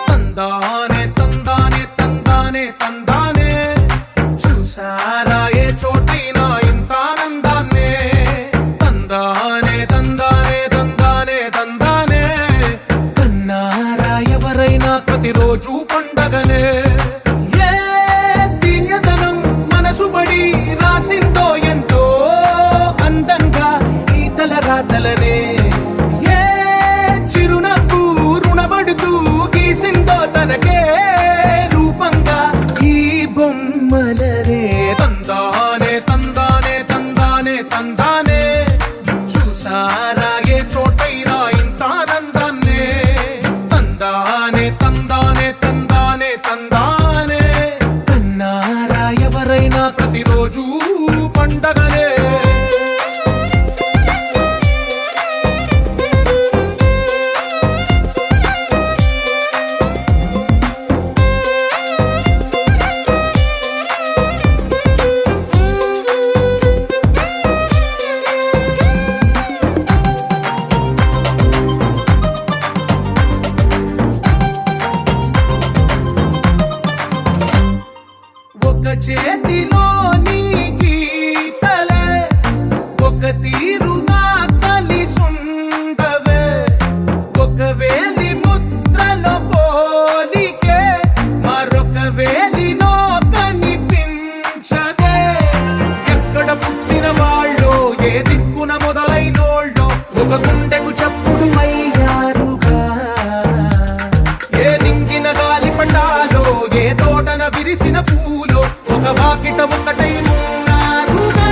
తందానే తందానే తందానే తందానే చూసారా ఏ చోటైనా ఇంత ఆనందాన్నే తందానే తందానే తందానే తందానే కన్నారా ఎవరైనా ప్రతిరోజు పండగనే ఏ తీయదనం మనసు పడి రాసిందో ఎంతో అందంగా ఈ తలరాతలనే ఏ చిరునవ్వు రుణపడుతూ గీసిందో తనకే రూపంగా ఈ బొమ్మలనే తందానే తందానే తందానే తందానే చూసారా ఏ చోటైనా ఇంత ఆనందాన్నే తందానే తందానే తందానే తందానే కన్నారా ఎవరైనా ప్రతిరోజు పండగనే ఒక చేతిలో నీ గీతలే ఒక తీరుగా కలిసుండవే ఒక వేలి ముద్రలో పోలికే మరొక వేలిలో కనిపించదే ఎక్కడ పుట్టిన వాళ్ళో ఏ దిక్కున మొదలైనోళ్ళో ఒక గుండెకు చప్పుడు అయ్యారుగా ఏ నింగిన గాలి పండాలో ఏ తోటన విరిసిన పూలో ఒక వాకిట ఒకటై ఉన్నారుగా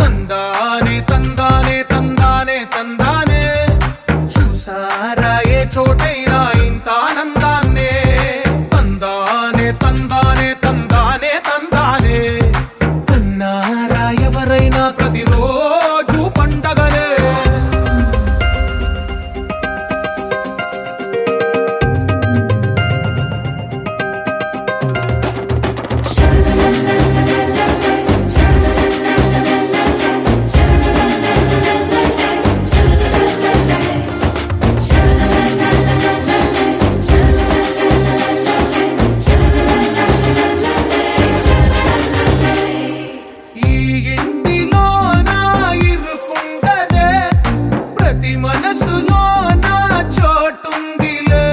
తందానే తందానే తందానే తందానే చూసారా ఏ చోటైనా ఇంత ఆనందాన్నే తందానే తందానే తందానే తందానే కన్నారా ఎవరైనా ప్రతిరోజు పండగనే ఈ ఇంటిలో నా ఇరుకుండదే ప్రతి మనసులో నా చోటుందిలే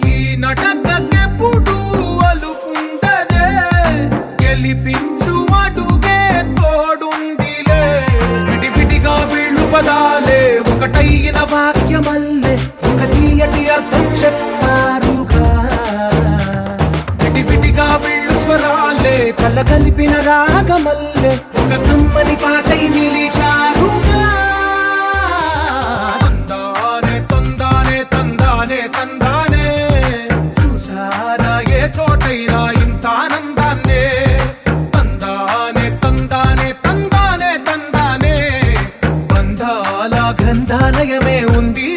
ఈ నటకెప్పుడు అలుకుండదే గెలిపించు అడుగే తోడుందిలే విడివిడిగా వీళ్ళు పదాలే ఒకటైన వాక్యమల్లే ఒక తీయటి అర్థం చెప్పారుగా విడివిడిగా వీళ్ళు స్వరాలే కళ్ళ కలిపిన రాగమల్లే ఒక కమ్మని పాటై నిలిచారుగా తందానే తందానే తందానే తందానే చూసారా ఏ చోటైనా ఇంత ఆనందాన్నే తందానే తందానే తందానే తందానే బంధాల గ్రంథాలయమే ఉంది